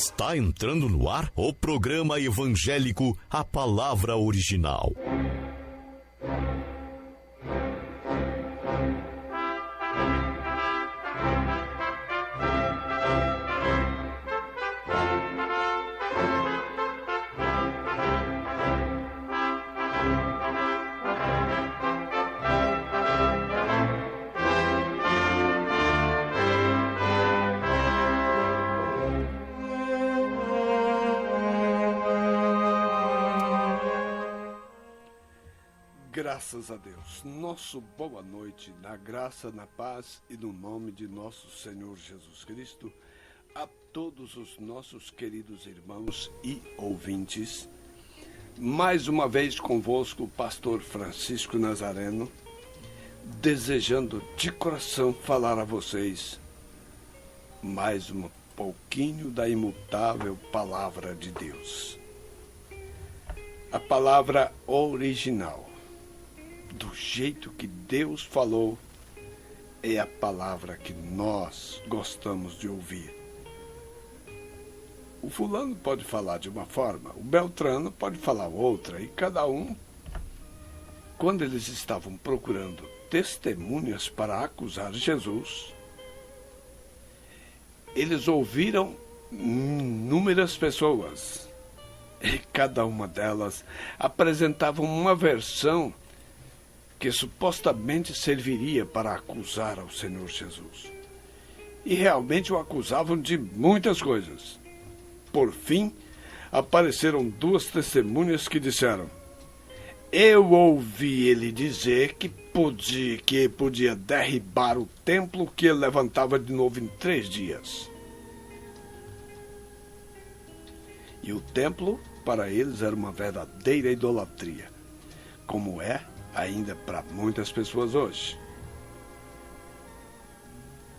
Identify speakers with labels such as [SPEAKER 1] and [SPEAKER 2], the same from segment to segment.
[SPEAKER 1] Está entrando no ar o programa evangélico A Palavra Original.
[SPEAKER 2] Graças a Deus, nosso boa noite, na graça, na paz e no nome de nosso Senhor Jesus Cristo, a todos os nossos queridos irmãos e ouvintes. Mais uma vez convosco o pastor Francisco Nazareno, desejando de coração falar a vocês mais um pouquinho da imutável palavra de Deus. A palavra original, do jeito que Deus falou, é a palavra que nós gostamos de ouvir. O fulano pode falar de uma forma, o Beltrano pode falar outra, e cada um, quando eles estavam procurando testemunhas para acusar Jesus, eles ouviram inúmeras pessoas, e cada uma delas apresentava uma versão que supostamente serviria para acusar ao Senhor Jesus. E realmente o acusavam de muitas coisas. Por fim, apareceram duas testemunhas que disseram: eu ouvi ele dizer que podia derribar o templo que ele levantava de novo em 3 dias. E o templo, para eles, era uma verdadeira idolatria, como é ainda para muitas pessoas hoje.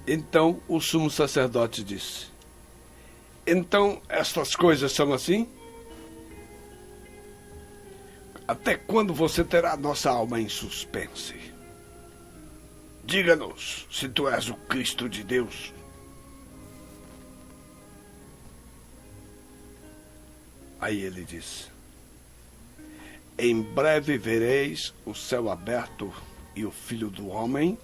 [SPEAKER 2] Então o sumo sacerdote disse: então estas coisas são assim? Até quando você terá nossa alma em suspense? Diga-nos se tu és o Cristo de Deus. Aí ele disse: em breve vereis o céu aberto e o Filho do Homem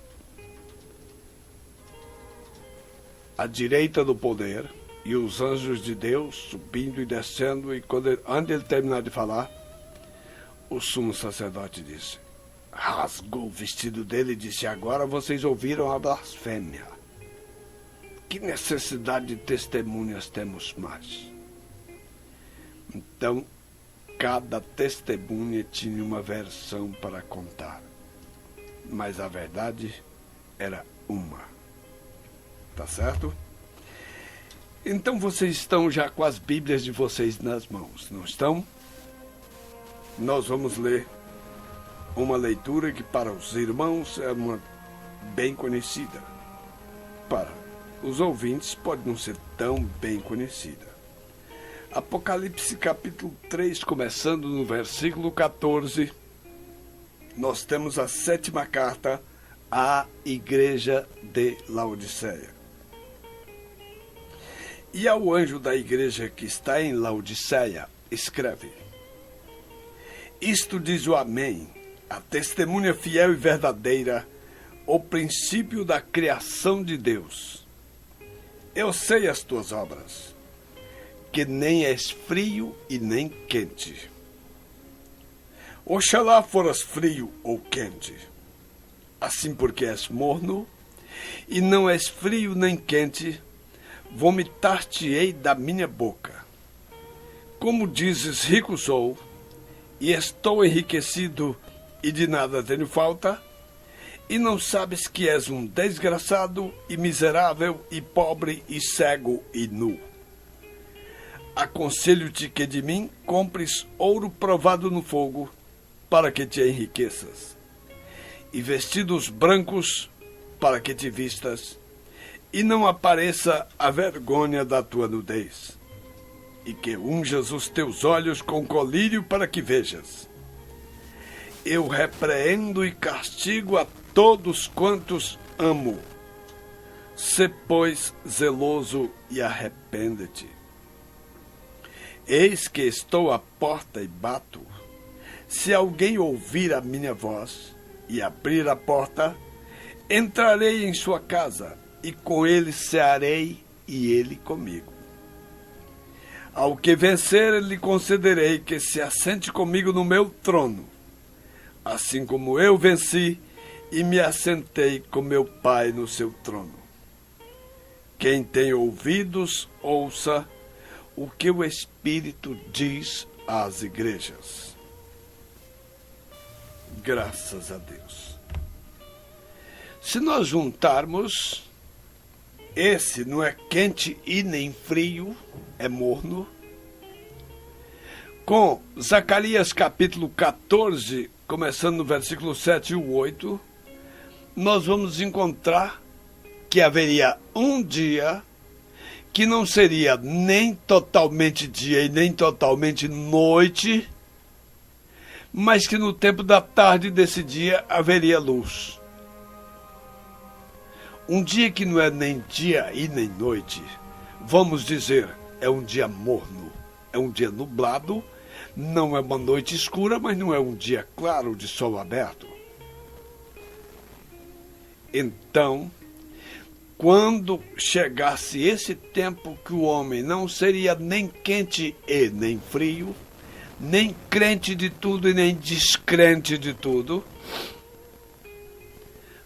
[SPEAKER 2] à direita do poder, e os anjos de Deus subindo e descendo. E antes de ele terminar de falar, o sumo sacerdote disse, rasgou o vestido dele e disse: agora vocês ouviram a blasfêmia. Que necessidade de testemunhas temos mais? Então, cada testemunha tinha uma versão para contar, mas a verdade era uma. Tá certo? Então vocês estão já com as Bíblias de vocês nas mãos, não estão? Nós vamos ler uma leitura que para os irmãos é uma bem conhecida. Para os ouvintes pode não ser tão bem conhecida. Apocalipse capítulo 3, começando no versículo 14, nós temos a 7ª carta à igreja de Laodiceia. E ao anjo da igreja que está em Laodiceia, escreve: isto diz o Amém, a testemunha fiel e verdadeira, o princípio da criação de Deus. Eu sei as tuas obras, que nem és frio e nem quente. Oxalá foras frio ou quente. Assim, porque és morno, e não és frio nem quente, vomitar-te-ei da minha boca. Como dizes, rico sou, e estou enriquecido, e de nada tenho falta, e não sabes que és um desgraçado, e miserável, e pobre, e cego, e nu. Aconselho-te que de mim compres ouro provado no fogo, para que te enriqueças, e vestidos brancos, para que te vistas, e não apareça a vergonha da tua nudez, e que unjas os teus olhos com colírio para que vejas. Eu repreendo e castigo a todos quantos amo. Sê, pois, zeloso e arrepende-te. Eis que estou à porta e bato. Se alguém ouvir a minha voz e abrir a porta, entrarei em sua casa, e com ele cearei, e ele comigo. Ao que vencer, lhe concederei que se assente comigo no meu trono, assim como eu venci e me assentei com meu Pai no seu trono. Quem tem ouvidos, ouça o que o Espírito diz às igrejas. Graças a Deus. Se nós juntarmos, esse não é quente e nem frio, é morno, com Zacarias capítulo 14, começando no versículo 7 e o 8, nós vamos encontrar que haveria um dia que não seria nem totalmente dia e nem totalmente noite, mas que no tempo da tarde desse dia haveria luz. Um dia que não é nem dia e nem noite, vamos dizer, é um dia morno, é um dia nublado, não é uma noite escura, mas não é um dia claro de sol aberto. Então, quando chegasse esse tempo que o homem não seria nem quente e nem frio, nem crente de tudo e nem descrente de tudo,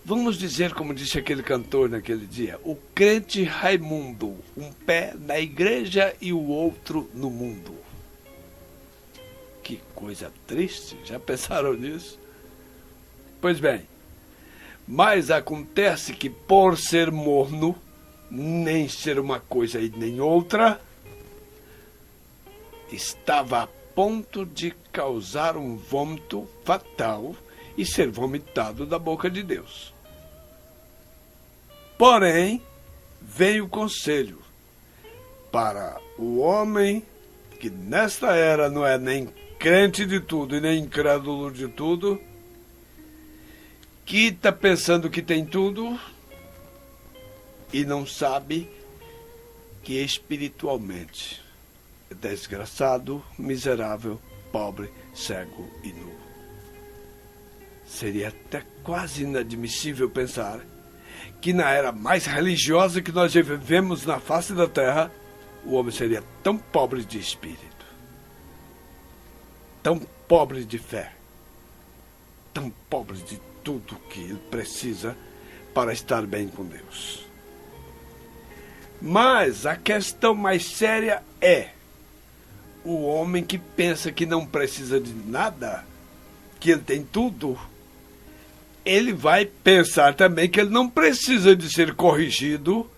[SPEAKER 2] vamos dizer, como disse aquele cantor naquele dia, o crente Raimundo, um pé na igreja e o outro no mundo. Que coisa triste, já pensaram nisso? Pois bem, mas acontece que por ser morno, nem ser uma coisa e nem outra, estava a ponto de causar um vômito fatal e ser vomitado da boca de Deus. Porém, veio o conselho para o homem que nesta era não é nem crente de tudo e nem incrédulo de tudo, que está pensando que tem tudo e não sabe que espiritualmente é desgraçado, miserável, pobre, cego e nu. Seria até quase inadmissível pensar que na era mais religiosa que nós vivemos na face da terra, o homem seria tão pobre de espírito, tão pobre de fé, tão pobre de tudo que ele precisa para estar bem com Deus. Mas a questão mais séria é o homem que pensa que não precisa de nada, que ele tem tudo, ele vai pensar também que ele não precisa de ser corrigido,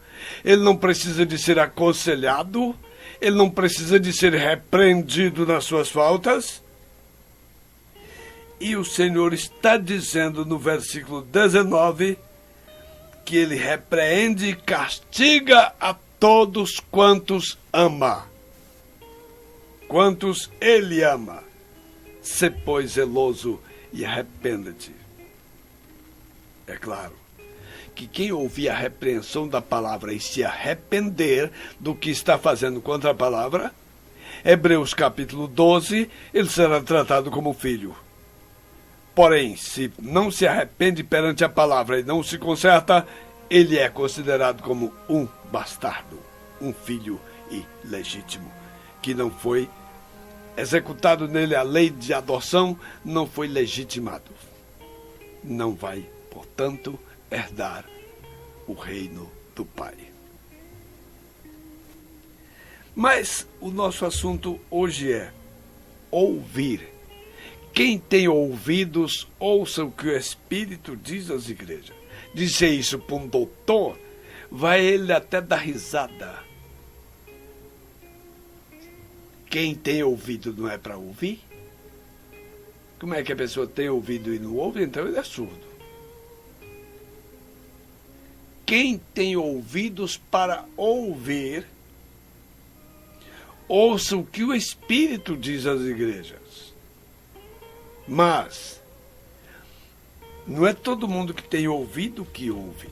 [SPEAKER 2] ele não precisa de ser aconselhado, ele não precisa de ser repreendido nas suas faltas. E o Senhor está dizendo no versículo 19 que ele repreende e castiga a todos quantos ama. Quantos ele ama. Sê, pois, zeloso e arrependa-te. É claro que quem ouvir a repreensão da palavra e se arrepender do que está fazendo contra a palavra, Hebreus capítulo 12, ele será tratado como filho. Porém, se não se arrepende perante a palavra e não se conserta, ele é considerado como um bastardo, um filho ilegítimo, que não foi executado nele a lei de adoção, não foi legitimado. Não vai, portanto, herdar o reino do Pai. Mas o nosso assunto hoje é ouvir. Quem tem ouvidos, ouça o que o Espírito diz às igrejas. Dizer isso para um doutor, vai ele até dar risada. Quem tem ouvido não é para ouvir? Como é que a pessoa tem ouvido e não ouve? Então ele é surdo. Quem tem ouvidos para ouvir, ouça o que o Espírito diz às igrejas. Mas não é todo mundo que tem ouvido que ouve.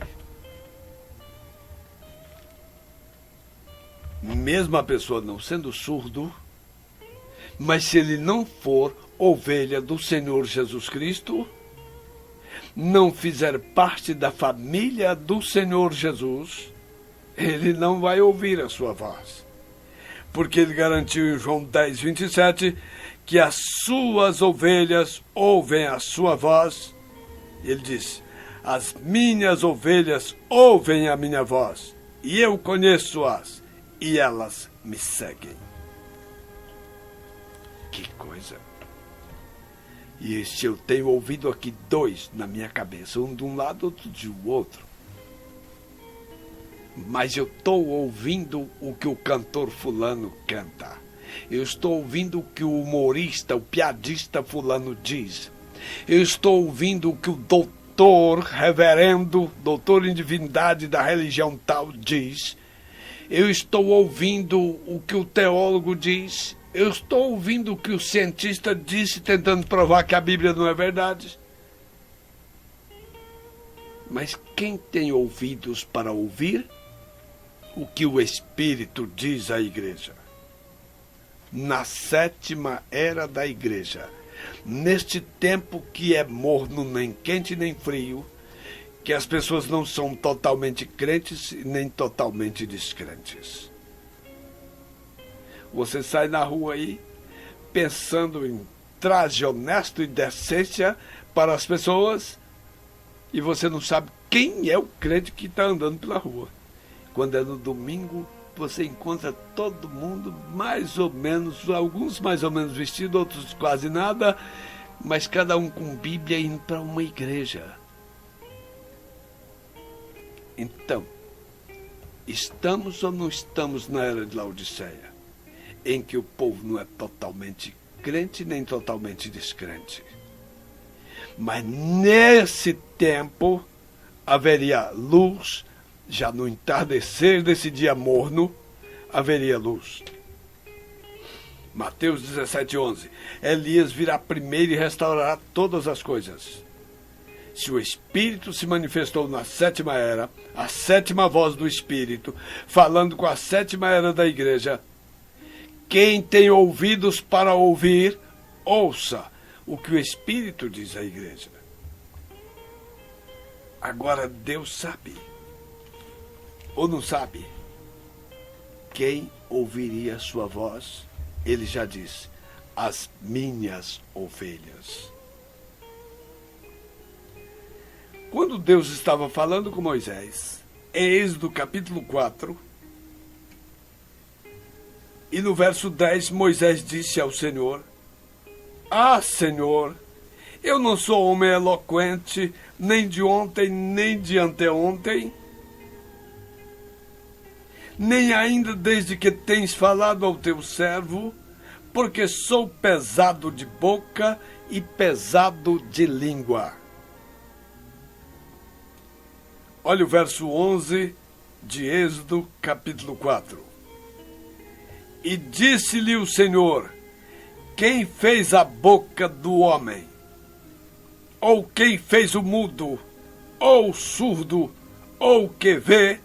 [SPEAKER 2] Mesmo a pessoa não sendo surdo, Mas se ele não for ovelha do Senhor Jesus Cristo, não fizer parte da família do Senhor Jesus, ele não vai ouvir a sua voz. Porque ele garantiu em João 10, 27, que as suas ovelhas ouvem a sua voz. Ele disse: as minhas ovelhas ouvem a minha voz, e eu conheço-as, e elas me seguem. Que coisa! E este eu tenho ouvido aqui dois na minha cabeça, um de um lado, outro de outro. Mas eu estou ouvindo o que o cantor fulano canta. Eu estou ouvindo o que o humorista, o piadista fulano diz. Eu estou ouvindo o que o doutor, reverendo, doutor em divindade da religião tal diz. Eu estou ouvindo o que o teólogo diz. Eu estou ouvindo o que o cientista disse, tentando provar que a Bíblia não é verdade. Mas quem tem ouvidos para ouvir o que o Espírito diz à igreja? Na sétima era da igreja, neste tempo que é morno, nem quente nem frio, que as pessoas não são totalmente crentes nem totalmente descrentes. Você sai na rua aí pensando em traje honesto e decência para as pessoas e você não sabe quem é o crente que está andando pela rua. Quando é no domingo, você encontra todo mundo mais ou menos, alguns mais ou menos vestidos, outros quase nada, mas cada um com Bíblia indo para uma igreja. Então, estamos ou não estamos na era de Laodiceia, em que o povo não é totalmente crente nem totalmente descrente? Mas nesse tempo haveria luz. Já no entardecer desse dia morno, haveria luz. Mateus 17:11. Elias virá primeiro e restaurará todas as coisas. Se o Espírito se manifestou na sétima era, a sétima voz do Espírito, falando com a sétima era da igreja, quem tem ouvidos para ouvir, ouça o que o Espírito diz à igreja. Agora Deus sabe. Ou não sabe? Quem ouviria a sua voz? Ele já disse: as minhas ovelhas. Quando Deus estava falando com Moisés, em Êxodo capítulo 4, e no verso 10, Moisés disse ao Senhor: ah, Senhor, eu não sou homem eloquente, nem de ontem, nem de anteontem, nem ainda desde que tens falado ao teu servo, porque sou pesado de boca e pesado de língua. Olha o verso 11 de Êxodo, capítulo 4. E disse-lhe o Senhor: quem fez a boca do homem? Ou quem fez o mudo, ou o surdo, ou o que vê,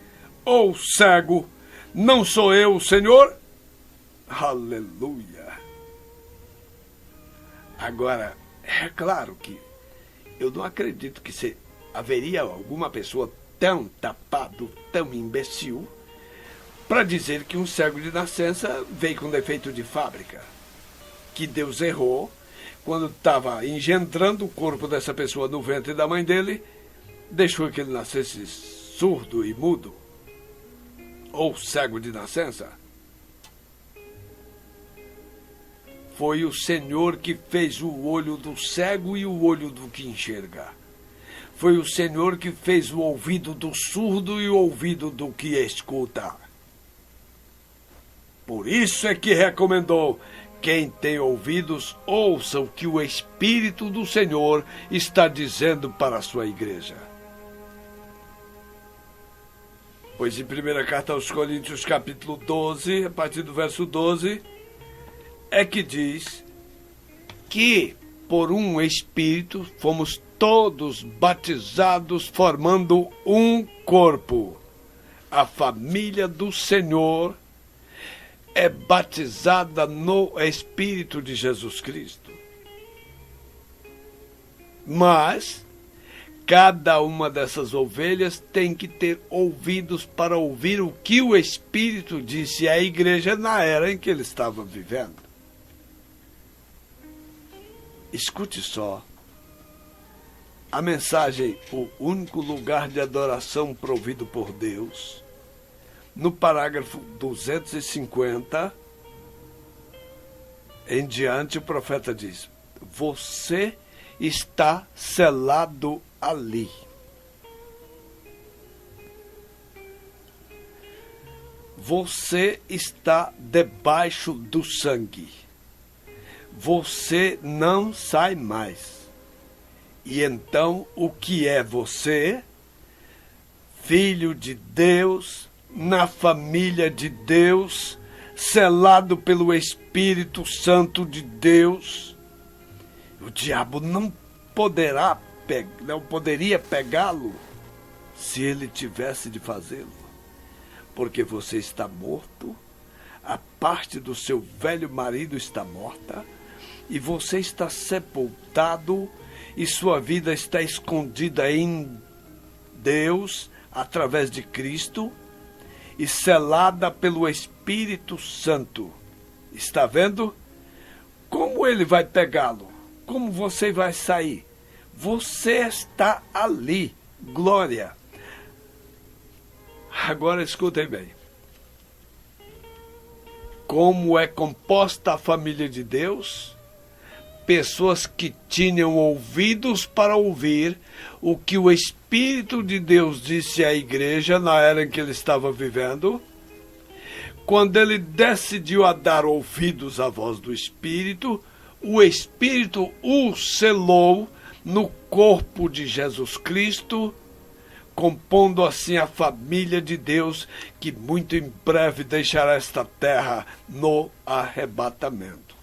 [SPEAKER 2] ou o cego? Não sou eu, o Senhor? Aleluia! Agora, é claro que eu não acredito que haveria alguma pessoa tão tapado, tão imbecil, para dizer que um cego de nascença veio com defeito de fábrica. Que Deus errou quando estava engendrando o corpo dessa pessoa no ventre da mãe dele, deixou que ele nascesse surdo e mudo, ou cego de nascença. Foi o Senhor que fez o olho do cego e o olho do que enxerga. Foi o Senhor que fez o ouvido do surdo e o ouvido do que escuta. Por isso é que recomendou: quem tem ouvidos, ouça o que o Espírito do Senhor está dizendo para a sua igreja. Pois em 1ª carta aos Coríntios, capítulo 12, a partir do verso 12, é que diz que por um Espírito fomos todos batizados formando um corpo, a família do Senhor, é batizada no Espírito de Jesus Cristo. Mas cada uma dessas ovelhas tem que ter ouvidos para ouvir o que o Espírito disse à igreja na era em que ele estava vivendo. Escute só. A mensagem, o único lugar de adoração provido por Deus, no parágrafo 250, em diante, o profeta diz: você está selado ali. Você está debaixo do sangue. Você não sai mais. E então, o que é você? Filho de Deus, na família de Deus, selado pelo Espírito Santo de Deus. O diabo não poderia pegá-lo se ele tivesse de fazê-lo, porque você está morto, a parte do seu velho marido está morta, e você está sepultado, e sua vida está escondida em Deus, através de Cristo, e selada pelo Espírito Santo. Está vendo? Como ele vai pegá-lo? Como você vai sair? Você está ali. Glória. Agora escutem bem. Como é composta a família de Deus? Pessoas que tinham ouvidos para ouvir o que o Espírito de Deus disse à igreja na era em que ele estava vivendo. Quando ele decidiu a dar ouvidos à voz do Espírito, o Espírito o selou no corpo de Jesus Cristo, compondo assim a família de Deus, que muito em breve deixará esta terra no arrebatamento.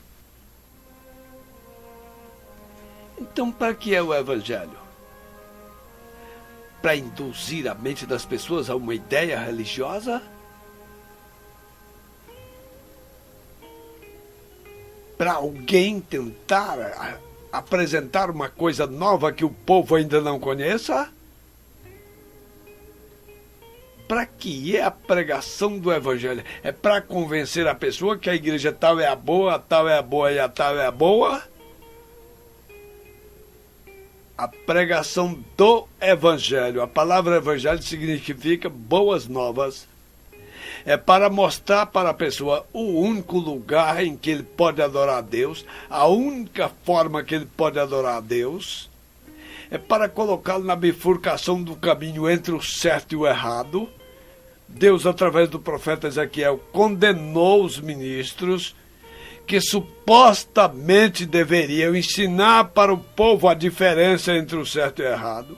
[SPEAKER 2] Então, para que é o Evangelho? Para induzir a mente das pessoas a uma ideia religiosa? Para alguém tentar apresentar uma coisa nova que o povo ainda não conheça? Para que é a pregação do Evangelho? É para convencer a pessoa que a igreja tal é a boa, a tal é a boa e a tal é a boa? A pregação do Evangelho. A palavra Evangelho significa boas novas. É para mostrar para a pessoa o único lugar em que ele pode adorar a Deus, a única forma que ele pode adorar a Deus. É para colocá-lo na bifurcação do caminho entre o certo e o errado. Deus, através do profeta Ezequiel, condenou os ministros que supostamente deveriam ensinar para o povo a diferença entre o certo e o errado.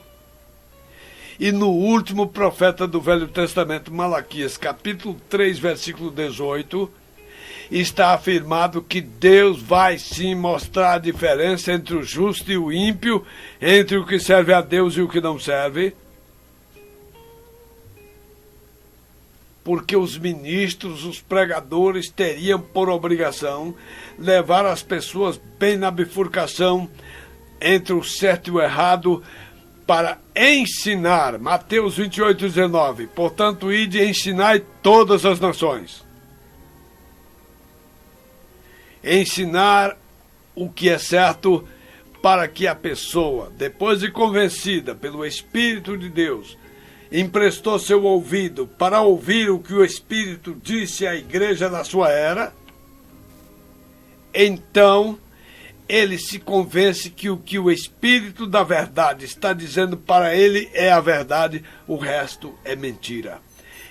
[SPEAKER 2] E no último profeta do Velho Testamento, Malaquias, capítulo 3, versículo 18, está afirmado que Deus vai sim mostrar a diferença entre o justo e o ímpio, entre o que serve a Deus e o que não serve. Porque os ministros, os pregadores, teriam por obrigação levar as pessoas bem na bifurcação entre o certo e o errado para ensinar. Mateus 28, 19. Portanto, ide e ensinai todas as nações. Ensinar o que é certo para que a pessoa, depois de convencida pelo Espírito de Deus, emprestou seu ouvido para ouvir o que o Espírito disse à igreja na sua era, então ele se convence que o Espírito da verdade está dizendo para ele é a verdade, o resto é mentira.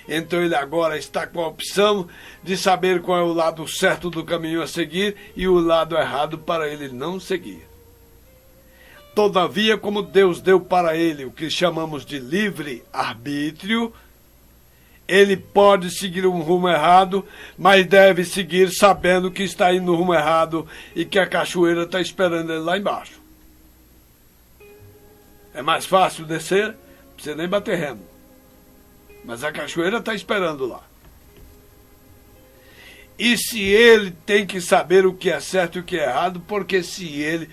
[SPEAKER 2] Então ele agora está com a opção de saber qual é o lado certo do caminho a seguir e o lado errado para ele não seguir. Todavia, como Deus deu para ele o que chamamos de livre-arbítrio, ele pode seguir um rumo errado, mas deve seguir sabendo que está indo no rumo errado e que a cachoeira está esperando ele lá embaixo. É mais fácil descer, não precisa nem bater remo. Mas a cachoeira está esperando lá. E se ele tem que saber o que é certo e o que é errado, porque se ele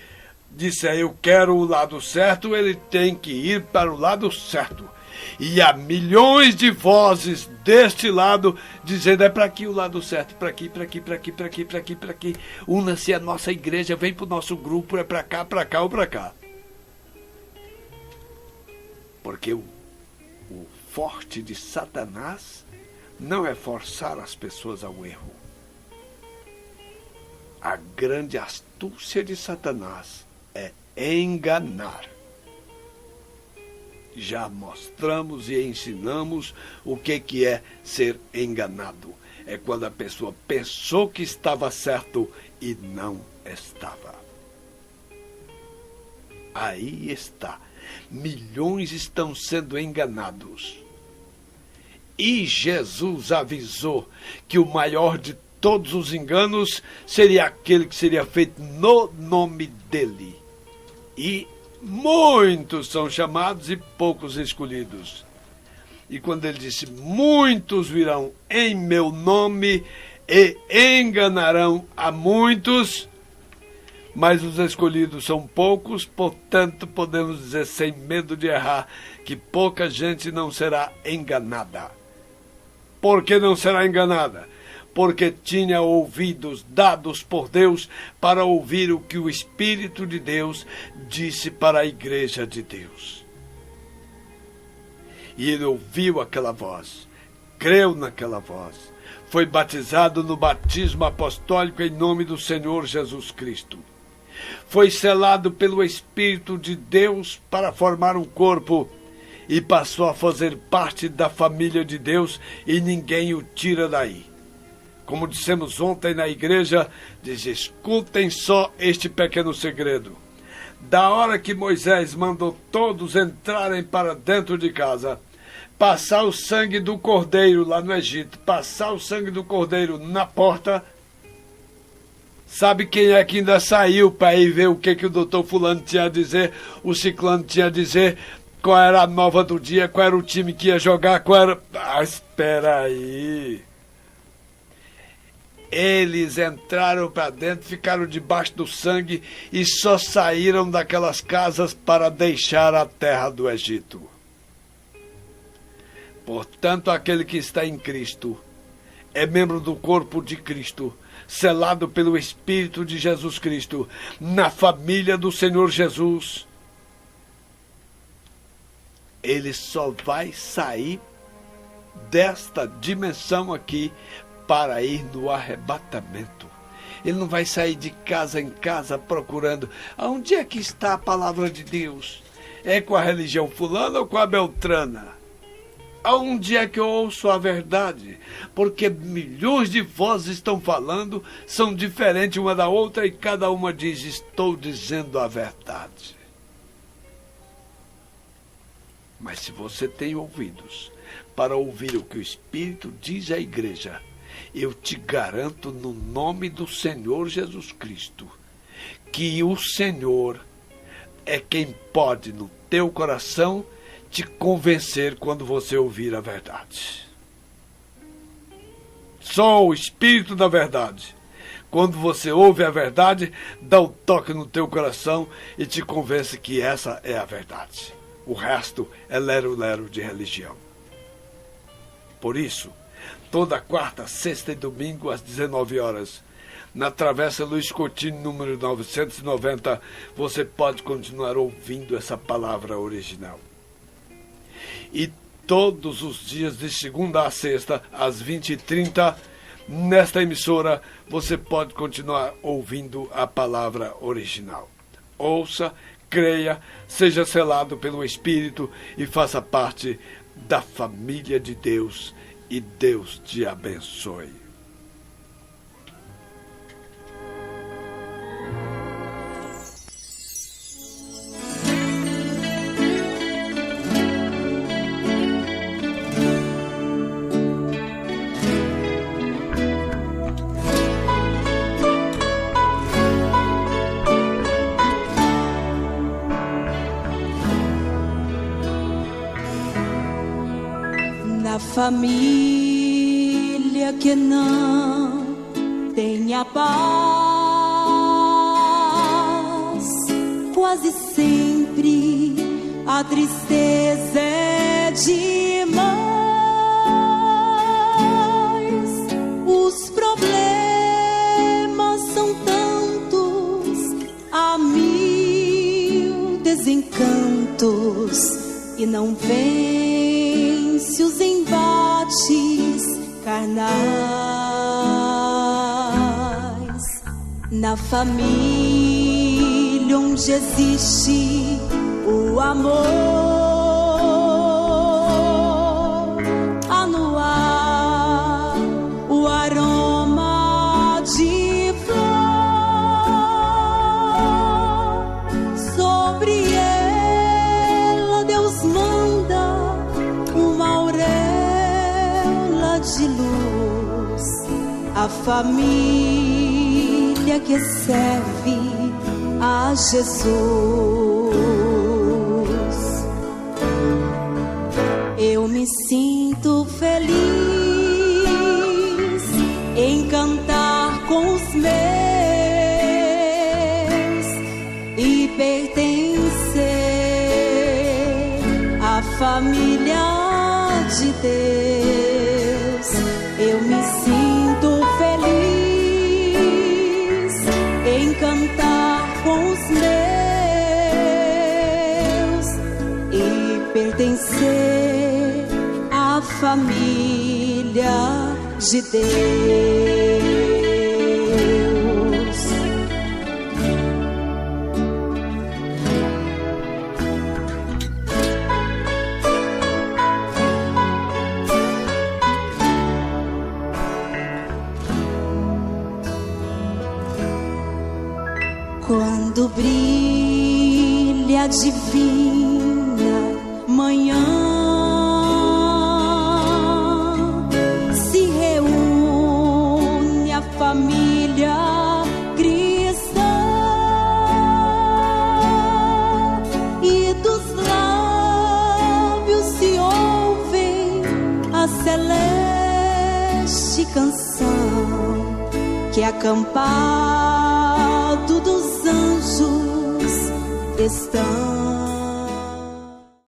[SPEAKER 2] disser eu quero o lado certo, ele tem que ir para o lado certo. E há milhões de vozes deste lado dizendo é para aqui o lado certo, para aqui, para aqui, para aqui, para aqui, para aqui, para aqui. Una-se a nossa igreja, vem para o nosso grupo, é para cá ou para cá. Porque o forte de Satanás não é forçar as pessoas ao erro. A grande astúcia de Satanás é enganar. Já mostramos e ensinamos o que é ser enganado. É quando a pessoa pensou que estava certo e não estava. Aí está. Milhões estão sendo enganados. E Jesus avisou que o maior de todos os enganos seria aquele que seria feito no nome dele. E muitos são chamados e poucos escolhidos. E quando ele disse, muitos virão em meu nome e enganarão a muitos, mas os escolhidos são poucos, portanto podemos dizer sem medo de errar que pouca gente não será enganada. Por que não será enganada? Porque tinha ouvidos dados por Deus para ouvir o que o Espírito de Deus disse para a igreja de Deus. E ele ouviu aquela voz, creu naquela voz, foi batizado no batismo apostólico em nome do Senhor Jesus Cristo. Foi selado pelo Espírito de Deus para formar um corpo e passou a fazer parte da família de Deus e ninguém o tira daí. Como dissemos ontem na igreja, diz, escutem só este pequeno segredo. Da hora que Moisés mandou todos entrarem para dentro de casa, passar o sangue do cordeiro lá no Egito, passar o sangue do cordeiro na porta, sabe quem é que ainda saiu para ir ver o que o doutor fulano tinha a dizer, o ciclano tinha a dizer, qual era a nova do dia, qual era o time que ia jogar, qual era... Ah, espera aí... Eles entraram para dentro, ficaram debaixo do sangue e só saíram daquelas casas para deixar a terra do Egito. Portanto, aquele que está em Cristo é membro do corpo de Cristo, selado pelo Espírito de Jesus Cristo, na família do Senhor Jesus. Ele só vai sair desta dimensão aqui para ir no arrebatamento. Ele não vai sair de casa em casa procurando aonde é que está a palavra de Deus. É com a religião fulana ou com a beltrana? Aonde é que eu ouço a verdade? Porque milhões de vozes estão falando, são diferentes uma da outra e cada uma diz, estou dizendo a verdade. Mas se você tem ouvidos para ouvir o que o Espírito diz à igreja, eu te garanto no nome do Senhor Jesus Cristo, que o Senhor é quem pode no teu coração te convencer quando você ouvir a verdade. Só o Espírito da verdade, quando você ouve a verdade, dá um toque no teu coração e te convence que essa é a verdade. O resto é lero-lero de religião. Por isso, toda quarta, sexta e domingo, às 19 horas, na Travessa Luiz Coutinho, número 990, você pode continuar ouvindo essa palavra original. E todos os dias, de segunda a sexta, às 20h30, nesta emissora, você pode continuar ouvindo a palavra original. Ouça, creia, seja selado pelo Espírito e faça parte da família de Deus. E Deus te abençoe.
[SPEAKER 3] Na família que não minha paz. Quase sempre a tristeza é demais. Os problemas são tantos, há mil desencantos, e não vence os embates carnais. Na família onde existe o amor, há no ar o aroma de flor. Sobre ela Deus manda uma auréola de luz. A família que serve a Jesus. Eu me sinto feliz em cantar com os meus e pertencer à família de Deus. Eu me sinto feliz em cantar com os meus e pertencer à família de Deus. Quando brilha a divina manhã, se reúne a família cristã e dos lábios se ouvem a celeste canção que acampado dos anjos estão.